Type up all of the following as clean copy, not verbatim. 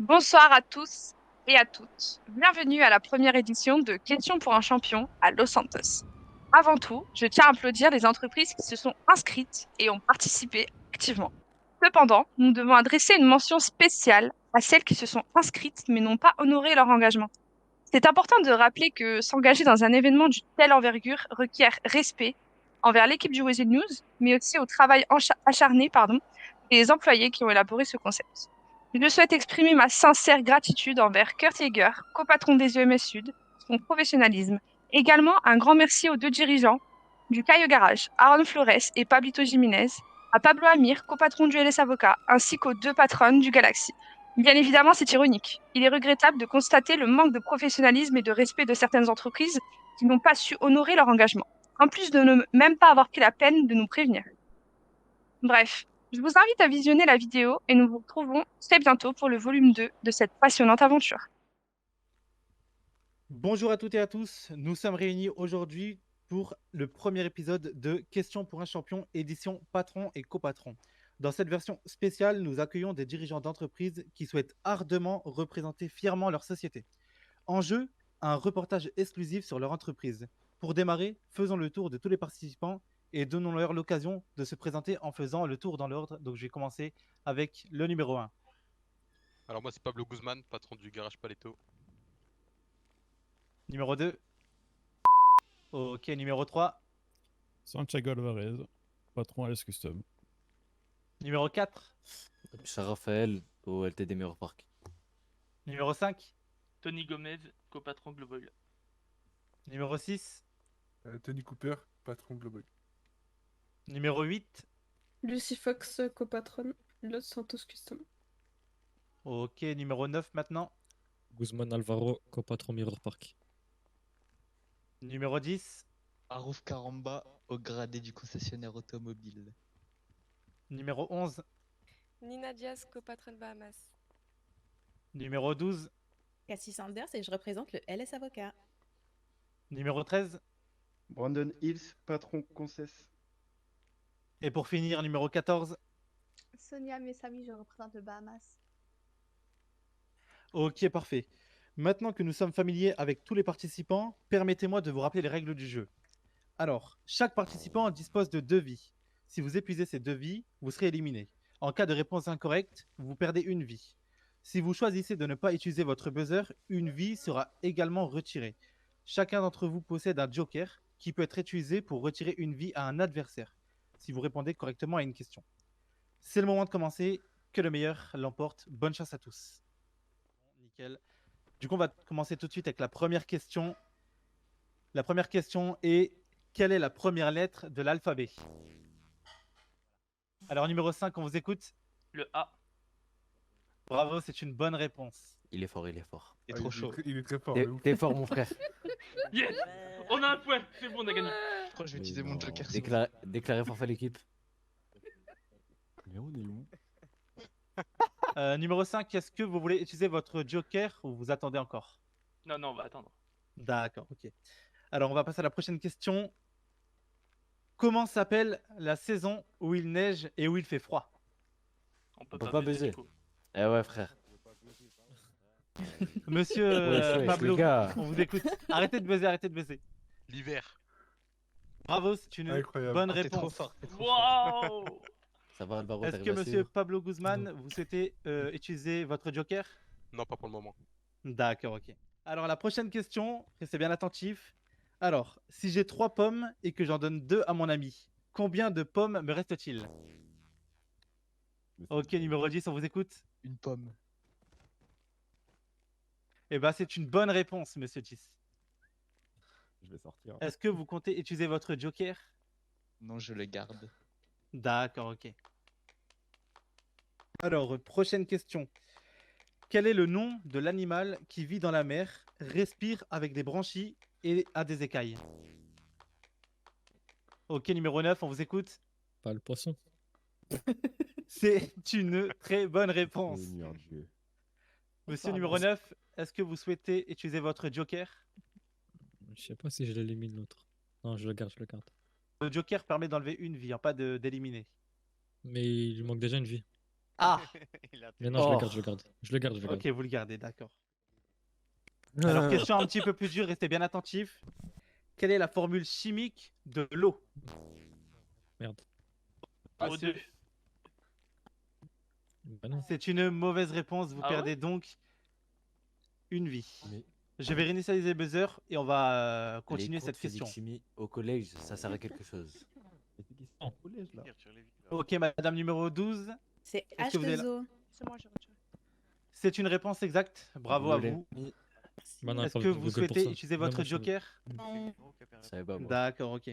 Bonsoir à tous et à toutes. Bienvenue à la première édition de Questions pour un champion à Los Santos. Avant tout, je tiens à applaudir les entreprises qui se sont inscrites et ont participé activement. Cependant, nous devons adresser une mention spéciale à celles qui se sont inscrites mais n'ont pas honoré leur engagement. C'est important de rappeler que s'engager dans un événement d'une telle envergure requiert respect envers l'équipe du Wizard News, mais aussi au travail acharné des employés qui ont élaboré ce concept. Je souhaite exprimer ma sincère gratitude envers Kurt Yeager, copatron des EMS Sud, son professionnalisme. Également, un grand merci aux deux dirigeants du Caillou Garage, Aaron Flores et Pablito Jiménez, à Pablo Amir, copatron du LS Avocat, ainsi qu'aux deux patronnes du Galaxy. Bien évidemment, c'est ironique. Il est regrettable de constater le manque de professionnalisme et de respect de certaines entreprises qui n'ont pas su honorer leur engagement, en plus de ne même pas avoir pris la peine de nous prévenir. Bref, je vous invite à visionner la vidéo et nous vous retrouvons très bientôt pour le volume 2 de cette passionnante aventure. Bonjour à toutes et à tous, nous sommes réunis aujourd'hui pour le premier épisode de Questions pour un champion, édition patron et copatron. Dans cette version spéciale, nous accueillons des dirigeants d'entreprises qui souhaitent ardemment représenter fièrement leur société. En jeu, un reportage exclusif sur leur entreprise. Pour démarrer, faisons le tour de tous les participants et donnons-leur l'occasion de se présenter en faisant le tour dans l'ordre. Donc je vais commencer avec le numéro 1. Alors moi c'est Pablo Guzman, patron du garage Paletto. Numéro 2. Ok, numéro 3. Santiago Alvarez, patron LS Custom. Numéro 4. Charles Raphaël au LTD Mirror Park. Numéro 5. Tony Gomez, copatron Global. Numéro 6. Tony Cooper, patron Global. Numéro 8. Lucy Fox, copatronne Los Santos Custom. Ok, numéro 9 maintenant. Guzman Alvaro, copatron Mirror Park. Numéro 10. Arouf Karamba, au gradé du concessionnaire automobile. Numéro 11. Nina Diaz, copatronne Bahamas. Numéro 12. Cassie Sanders et je représente le LS Avocat. Numéro 13. Brandon Hills, patron Conces. Et pour finir, numéro 14. Sonia Messami, je représente le Bahamas. Ok, parfait. Maintenant que nous sommes familiers avec tous les participants, permettez-moi de vous rappeler les règles du jeu. Alors, chaque participant dispose de 2 vies. Si vous épuisez ces 2 vies, vous serez éliminé. En cas de réponse incorrecte, vous perdez une vie. Si vous choisissez de ne pas utiliser votre buzzer, une vie sera également retirée. Chacun d'entre vous possède un joker qui peut être utilisé pour retirer une vie à un adversaire, si vous répondez correctement à une question. C'est le moment de commencer, que le meilleur l'emporte. Bonne chance à tous. Nickel. Du coup, on va commencer tout de suite avec la première question. La première question est: quelle est la première lettre de l'alphabet? Alors, numéro 5, on vous écoute. Le A. Bravo, c'est une bonne réponse. Il est fort, il est fort. Il est trop chaud. Il est très fort. T'es fort, mon frère. Yes. On a un point, c'est bon, on a gagné. Je crois que je vais utiliser mon joker. Déclaré forfait l'équipe. Mais on est où? Numéro 5, est-ce que vous voulez utiliser votre joker ou vous attendez encore? Non, on va attendre. D'accord, ok. Alors, on va passer à la prochaine question. Comment s'appelle la saison où il neige et où il fait froid? On peut pas baiser. du coup. Eh ouais, frère. Monsieur Wesh, Pablo, les gars. on vous écoute. Arrêtez de baiser, arrêtez de baiser. L'hiver. Bravo, c'est une Incroyable. bonne T'es trop réponse. fort. Waouh. Ça va, Alvaro, Est-ce t'arrives que à monsieur suivre? Pablo Guzman, vous souhaitez utiliser votre joker? Non, pas pour le moment. D'accord, ok. Alors, la prochaine question, restez bien attentif. Alors, si j'ai 3 pommes et que j'en donne 2 à mon ami, combien de pommes me reste-t-il? Ok, numéro 10, on vous écoute. Une pomme. Eh ben, c'est une bonne réponse, monsieur 10. Je vais sortir. Est-ce que vous comptez utiliser votre joker? Non, je le garde. D'accord, ok. Alors, prochaine question. Quel est le nom de l'animal qui vit dans la mer, respire avec des branchies et a des écailles? Ok, numéro 9, on vous écoute. Pas le poisson. C'est une très bonne réponse. Seigneur Dieu. Monsieur numéro 9, est-ce que vous souhaitez utiliser votre joker? Je sais pas si je l'élimine l'autre. Non, je le garde, je le garde. Le joker permet d'enlever une vie, hein, pas d'éliminer. Mais il lui manque déjà une vie. Ah Mais non, je le Oh. garde, je le garde. Je le garde, je le garde. Ok, vous le gardez, d'accord. Alors, question un petit peu plus dure, restez bien attentifs. Quelle est la formule chimique de l'eau? Merde. O2. Bah non. C'est une mauvaise réponse, vous Ah perdez ouais donc une vie. Mais Je vais réinitialiser le buzzer et on va les continuer cours cette de physique question. chimie au collège, ça sert à quelque chose. Ok, madame numéro 12. C'est Est-ce que vous avez la- H2O. C'est moi, j'ai retiré. C'est une réponse exacte, bravo à vous. Bah non, Est-ce pas que de vous Google pour souhaitez ça. utiliser Non, votre moi, je- joker? Non. Je savais pas moi. D'accord, ok.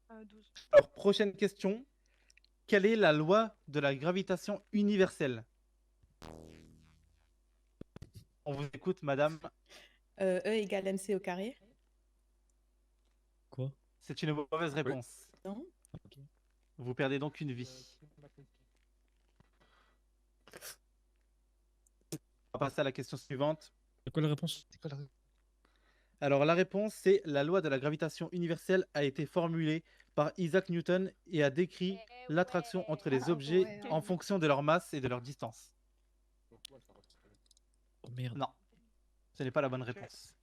12. Alors, prochaine question. Quelle est la loi de la gravitation universelle? On vous écoute, madame. E égale MC au carré. Quoi? C'est une mauvaise réponse. Non. Vous perdez donc une vie. On va passer à la question suivante. C'est quoi la réponse? Alors, la réponse, c'est la loi de la gravitation universelle a été formulée par Isaac Newton et a décrit l'attraction entre les objets en fonction de leur masse et de leur distance. Oh merde. Non, ce n'est pas la bonne réponse.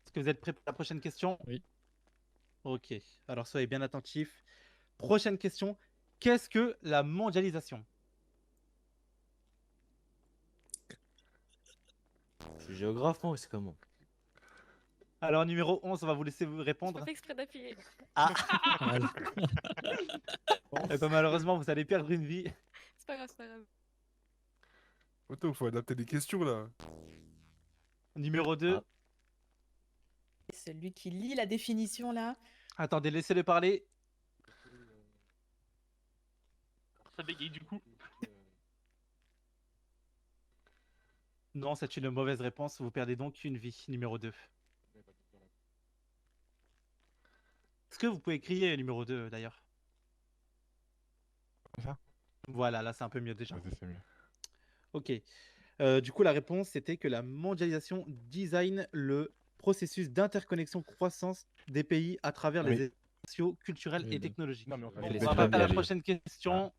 Est-ce que vous êtes prêts pour la prochaine question? Oui. Ok, alors soyez bien attentifs. Prochaine question. Qu'est-ce que la mondialisation? Je suis géographe, moi, c'est comment? Alors, numéro 11, on va vous laisser vous Je répondre. fais exprès d'appuyer. Ah Eh ben, malheureusement, vous allez perdre une vie. C'est pas grave, c'est pas grave. Attends, faut adapter des questions là. Numéro 2. Celui qui lit la définition là. Attendez, laissez-le parler. Ça bégaye du coup. Non, c'est une mauvaise réponse. Vous perdez donc une vie. Numéro 2. Est-ce que vous pouvez crier numéro 2 d'ailleurs? Ça Voilà, là c'est un peu mieux déjà. Vas-y, c'est mieux. Ok. Du coup, la réponse c'était que la mondialisation design le processus d'interconnexion croissance des pays à travers les Oui. événements sociaux, culturels Oui, et bah. technologiques. Non, mais Mais On les va Espagnols, passer à la allez. prochaine question.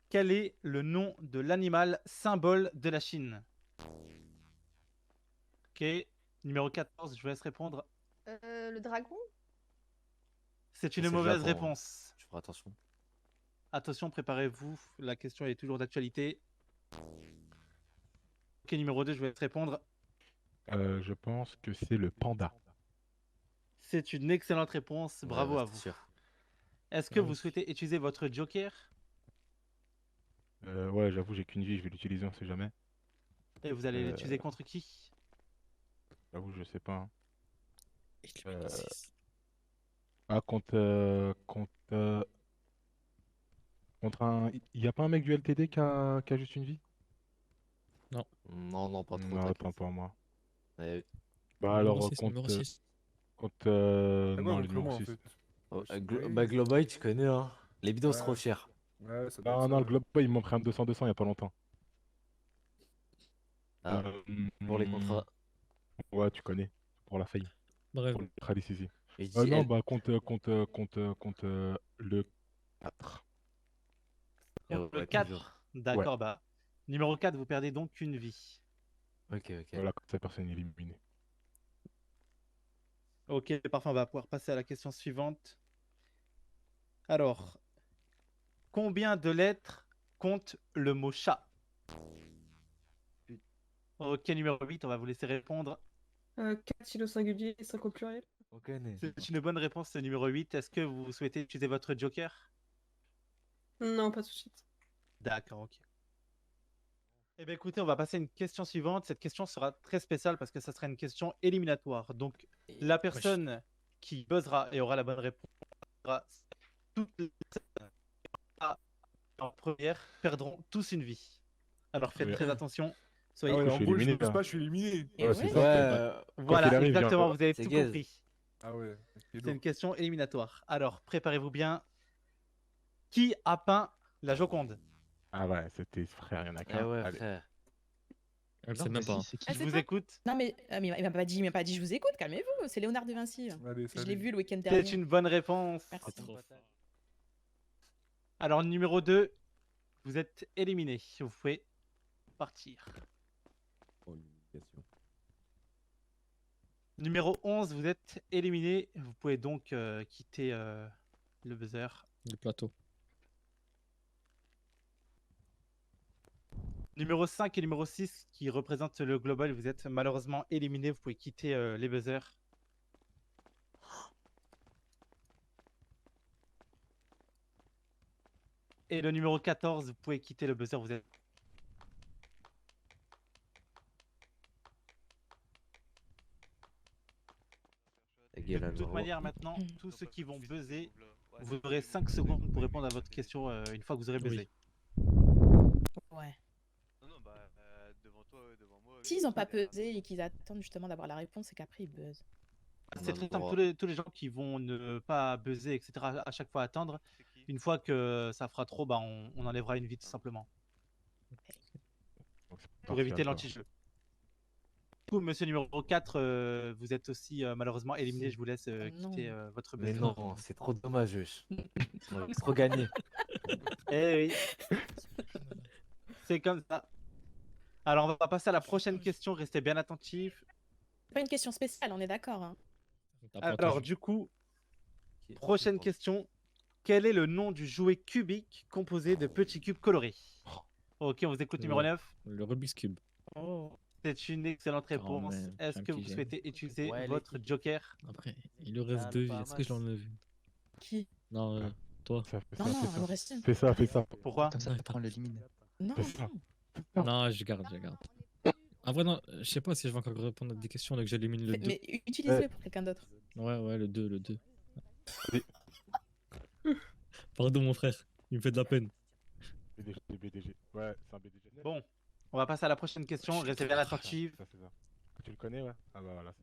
Quel est le nom de l'animal symbole de la Chine? Ok. Numéro 14, je vous laisse répondre. Le dragon? C'est C'est une le mauvaise Japon, hein. réponse. Je ferai attention. Attention, préparez-vous. La question est toujours d'actualité. Ok, numéro 2, je vais te répondre. Je pense que c'est le panda. C'est une excellente réponse. Bravo Ouais, à c'était vous. sûr. Est-ce que Ah vous oui. souhaitez utiliser votre joker? Ouais, j'avoue, j'ai qu'une vie, je vais l'utiliser, on sait jamais. Et vous allez Euh, l'utiliser contre qui? J'avoue, je sais pas. Hein. Il lui met 6. Ah, contre un. Il y a pas un mec du LTD qui a juste une vie? Non, non, pas trop. Non, t'inquiète. attends pas moi. Ouais, Bah Numéro alors, 6, numéro 6. contre Ah non, ouais, le numéro comment en 6. fait? oh, Je sais Bah, Globoy, tu connais, hein. Les bidons, c'est Ouais. trop cher. Ouais, ça doit Non, être non, ça, le Globe Boy, il m'en prend un 200-200 il y a pas longtemps. Ah, pour les contrats. Ouais, tu connais. Pour la faille. Bref. Pour le Tralis ici. Et je dis, Non, elle- bah contre le 4. Donc, le ouais, 4. toujours. D'accord, bah. Numéro 4, vous perdez donc une vie. Ok, ok. Voilà, comme ça, personne n'est éliminé. Ok, parfait, on va pouvoir passer à la question suivante. Alors, combien de lettres compte le mot chat? Ok, numéro 8, on va vous laisser répondre. 4 si au singulier et 5 au pluriel. On connaît. C'est une bonne réponse, ce numéro 8. Est-ce que vous souhaitez utiliser votre joker? Non, pas tout de suite. D'accord, ok. Eh bien, écoutez, on va passer à une question suivante. Cette question sera très spéciale parce que ça sera une question éliminatoire. Donc, la personne qui buzzera et aura la bonne réponse, toutes les personnes en première perdront tous une vie. Alors, faites Ouais. très attention. Ah Soyez ouais, je en suis gros, je éliminé, ne buzz là. pas, je suis éliminé. Et Ouais, c'est ouais. ça. Voilà, qu'il arrive, viens. exactement, vous avez C'est tout gaze. compris. Ah ouais. c'est C'est lourd. une question éliminatoire. Alors, préparez-vous bien. Qui a peint la Joconde? Ah ouais, c'était frère, il y en a Eh qu'un. ouais, Allez. frère. Elle sait même pas. Ah, Je c'est vous toi écoute. Non mais, il m'a pas dit je vous écoute, calmez-vous, c'est Léonard de Vinci. Allez, Je l'ai salut. vu le week-end C'est dernier. une bonne réponse. Merci. Trop fort. Alors, numéro 2, vous êtes éliminé. Vous pouvez partir. Numéro 11, vous êtes éliminé. Vous pouvez donc quitter le buzzer. Le plateau. Numéro 5 et numéro 6 qui représentent le global, vous êtes malheureusement éliminé. Vous pouvez quitter les buzzers. Et le numéro 14, vous pouvez quitter le buzzer. Vous êtes... De toute manière, maintenant, tous ceux qui vont buzzer, vous aurez 5 secondes pour répondre à votre question une fois que vous aurez buzzé. Ouais. Non, bah, devant toi, devant moi. S'ils n'ont pas pesé et qu'ils attendent justement d'avoir la réponse, c'est qu'après ils buzzent. C'est très simple, tous les gens qui vont ne pas buzzer, etc., à chaque fois attendre, une fois que ça fera trop, bah, on enlèvera une vie tout simplement. Pour éviter l'anti-jeu. Du coup, monsieur numéro 4, vous êtes aussi malheureusement éliminé. Je vous laisse quitter votre Mais buzzer. non, c'est trop dommage. On va trop gagner. Eh oui. C'est comme ça. Alors, on va passer à la prochaine question. Restez bien attentifs. C'est pas une question spéciale, on est d'accord. Hein. Alors, du coup, prochaine question. Quel est le nom du jouet cubique composé de petits cubes colorés? Ok, on vous écoute numéro 9. Le Rubik's Cube. C'est une excellente réponse. mais Est-ce un que vous petit souhaitez utiliser Ouais, votre joker? Après, il lui reste 2 vies. Est-ce que je l'enlève une? Qui? Non, toi. Non, non, on reste une. Fais ça, fais ça. Pourquoi? Comme ça, après, on l'élimine. Non, Fais ça. Non, je garde, je garde. En vrai, non, je sais pas si je vais encore répondre à des questions, donc j'élimine le 2. mais utilise-le pour quelqu'un d'autre. Ouais, le 2, le 2. Pardon, mon frère, il me fait de la peine. BDG. Ouais, c'est un BDG. Bon, on va passer à la prochaine question. Restez bien attentifs. Ça, c'est ça. Tu le connais, ouais? Ah bah voilà.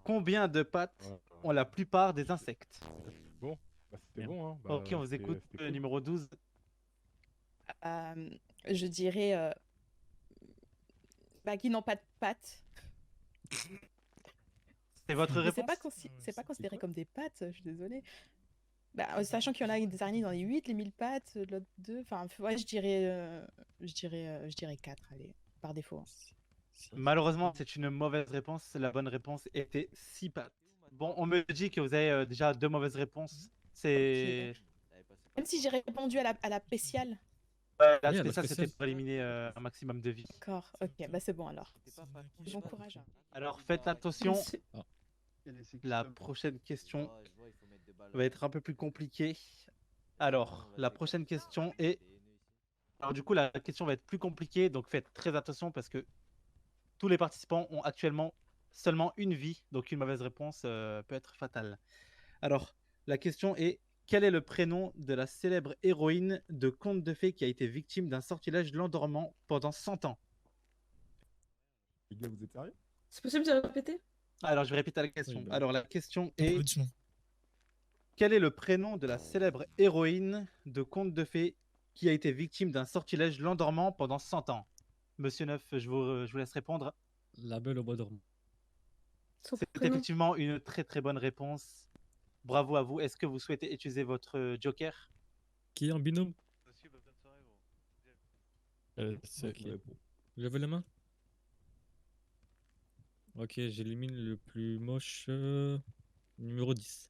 Combien de pattes ont la plupart des insectes? Bon, bah c'était bon, hein. Bah, Ok, on vous écoute. c'était cool. Numéro 12. Je dirais qui n'ont pas de pattes. C'est votre Mais réponse? c'est pas considéré comme des pattes, je suis désolée. Bah, sachant qu'il y en a des araignées dans les 8, les 1000 pattes, l'autre 2. Enfin, ouais, je dirais 4, allez, par défaut. Hein. Malheureusement, c'est une mauvaise réponse. La bonne réponse était 6 pattes. Bon, on me dit que vous avez déjà 2 mauvaises réponses. C'est... Même si j'ai répondu à la spéciale. Ouais, la Oui, à la spéciale, c'était spéciale. pour éliminer un maximum de vie. D'accord, ok, bah c'est bon alors. Bon courage. Hein. Alors faites attention. Ah. La prochaine question va être un peu plus compliquée. Alors, la prochaine question est... Alors du coup, la question va être plus compliquée, donc faites très attention parce que tous les participants ont actuellement seulement une vie, donc une mauvaise réponse peut être fatale. Alors, la question est, quel est le prénom de la célèbre héroïne de contes de fées qui a été victime d'un sortilège l'endormant pendant 100 ans? Les gars, vous êtes sérieux? C'est possible de répéter? Alors, je vais répéter la question. Oui, bah. Alors, la question est, quel est le prénom de la célèbre héroïne de contes de fées qui a été victime d'un sortilège l'endormant pendant 100 ans? Monsieur Neuf, je vous laisse répondre. La Belle au bois dormant. C'est effectivement une très très bonne réponse. Bravo à vous. Est-ce que vous souhaitez utiliser votre joker? Qui est en binôme? C'est Ok. Levez la main. Ok, j'élimine le plus moche. Numéro 10.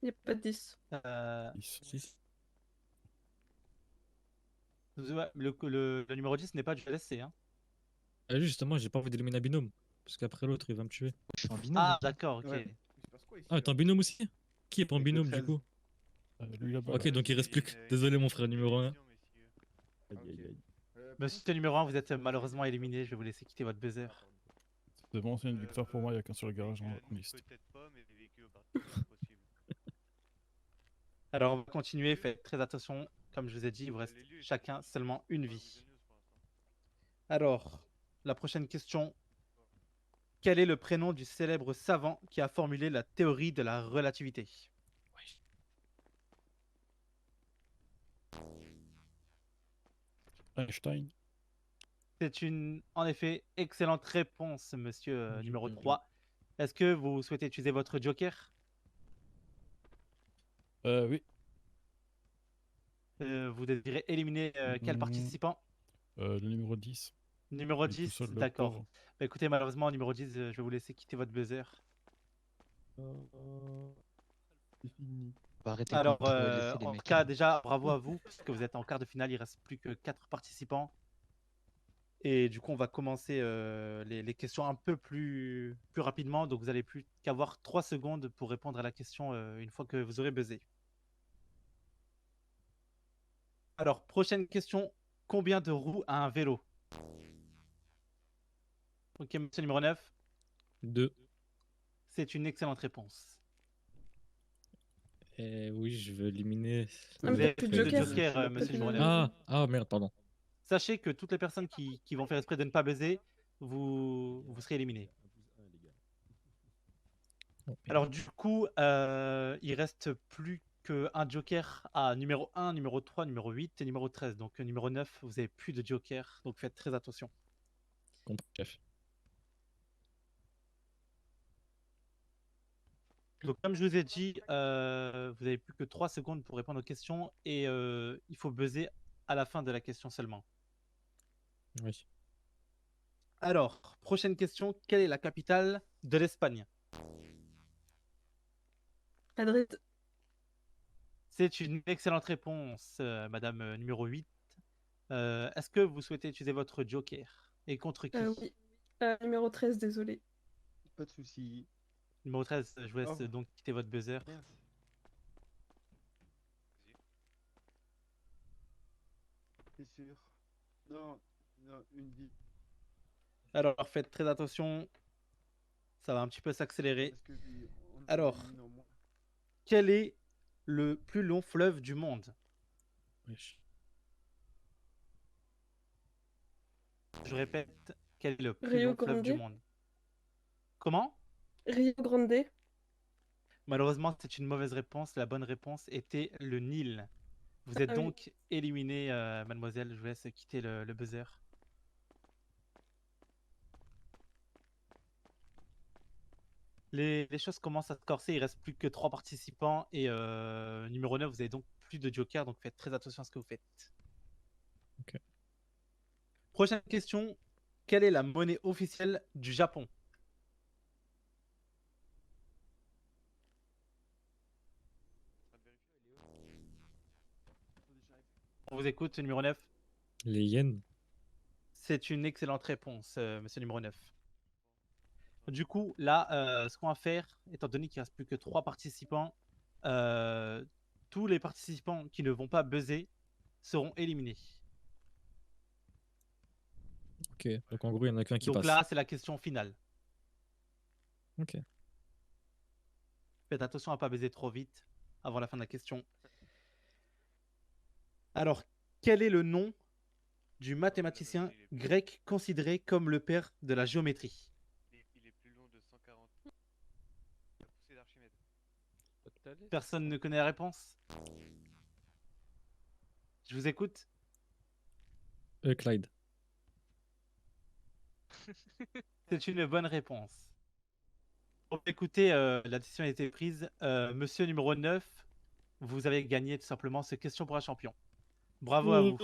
Il n'y a pas de 10. 6. Le numéro 10 n'est pas du LSC. Hein. Ah, justement, j'ai pas envie d'éliminer un binôme. Parce qu'après l'autre, il va me tuer. Je suis en binôme. Ah, d'accord, ok. Ouais. Il se passe quoi ici, Ah, t'es en là binôme aussi? Qui est pas en Avec le binôme du 13. coup? lui là-bas. Ok, donc il reste plus que. Désolé, mon frère, numéro 1. Ok. Monsieur numéro 1, vous êtes malheureusement éliminé. Je vais vous laisser quitter votre buzzer. C'est bon, c'est une victoire pour moi, il n'y a qu'un sur le garage en liste. Peut-être pas, mais vécu au parti possible. Alors, on va continuer. Faites très attention. Comme je vous ai dit, il vous reste chacun seulement une vie. Alors, la prochaine question. Quel est le prénom du célèbre savant qui a formulé la théorie de la relativité? Einstein. C'est une, en effet, excellente réponse, monsieur numéro 3. Est-ce que vous souhaitez utiliser votre joker? Oui. Vous désirez éliminer quel Hmm. participant? Le numéro 10. Numéro Il est tout 10, seul, le d'accord. pauvre. Bah, écoutez, malheureusement, numéro 10, je vais vous laisser quitter votre buzzer. C'est fini. Bah, arrêtez Alors, de trop laisser les en mecs. cas, déjà, bravo à vous, puisque vous êtes en quart de finale, il reste plus que 4 participants. Et du coup, on va commencer les questions un peu plus rapidement. Donc, vous n'allez plus qu'avoir 3 secondes pour répondre à la question une fois que vous aurez buzzé. Alors, prochaine question. Combien de roues a un vélo? Ok, monsieur numéro 9. 2. C'est une excellente réponse. Et oui, je veux éliminer. Vous avez plus de joker, monsieur numéro 9. Ah, merde, pardon. Sachez que toutes les personnes qui vont faire exprès de ne pas buzzer, vous serez éliminés. Alors du coup, il reste plus qu'un joker à numéro 1, numéro 3, numéro 8 et numéro 13. Donc numéro 9, vous avez plus de joker, donc faites très attention. Compris, chef. Donc comme je vous ai dit, vous avez plus que 3 secondes pour répondre aux questions et il faut buzzer à la fin de la question seulement. Oui. Alors, prochaine question, quelle est la capitale de l'Espagne? Madrid. C'est une excellente réponse, madame numéro 8. Est-ce que vous souhaitez utiliser votre joker? Et contre qui? Oui. Numéro 13, désolé. Pas de soucis. Numéro 13, je vous laisse Oh. donc quitter votre buzzer. C'est sûr. Non, non, une vie. Alors, faites très attention. Ça va un petit peu s'accélérer. Parce que on Alors, élimine au moins. quel est le plus long fleuve du monde? Wesh. Je répète, quel est le plus Rio long fleuve du Grande. monde? Comment? Rio Grande. Malheureusement, c'est une mauvaise réponse. La bonne réponse était le Nil. Vous êtes Ah oui. donc éliminée, mademoiselle. Je vous laisse quitter le buzzer. Les choses commencent à se corser. Il reste plus que 3 participants. Et numéro 9, vous avez donc plus de joker. Donc faites très attention à ce que vous faites. Ok. Prochaine question. Quelle est la monnaie officielle du Japon? On vous écoute, numéro 9. Les yens. C'est une excellente réponse, monsieur numéro 9. Du coup, là, ce qu'on va faire, étant donné qu'il ne reste plus que 3 participants, tous les participants qui ne vont pas buzzer seront éliminés. Ok, donc en gros, il y en a qu'un qui Donc passe. là, c'est la question finale. Ok. Faites attention à ne pas buzzer trop vite avant la fin de la question. Alors, quel est le nom du mathématicien grec considéré comme le père de la géométrie? Il est plus long de 140. La poussée d'Archimède. Personne ne connaît la réponse? Je vous écoute. Euclide. C'est une bonne réponse. Bon, écoutez, la décision a été prise. Monsieur numéro 9, vous avez gagné tout simplement cette question pour un champion. Bravo à vous.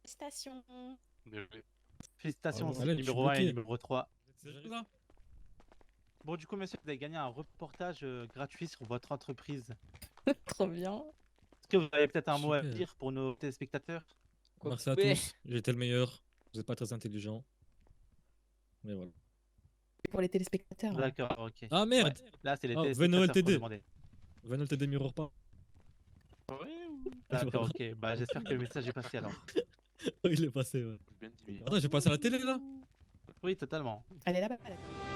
Félicitations. Félicitations, Allez, je suis numéro 1 et bloqué. numéro 3. C'est là. Bon, du coup, monsieur, vous avez gagné un reportage gratuit sur votre entreprise. Trop bien. Est-ce que vous avez peut-être un mot à Super. dire pour nos téléspectateurs? Merci à tous. J'étais le meilleur. Vous n'êtes pas très intelligent. Mais voilà. Pour les téléspectateurs. hein. D'accord, ok. Ah merde. Ouais, là, c'est les Ah, téléspectateurs Venol qui ont TD. demandé. Venol TD Mirror pas. D'accord, ok. Bah, j'espère que le message est passé alors. Il est passé, ouais. Attends, j'ai passé à la télé là. Oui, totalement. Elle est là-bas. là-bas.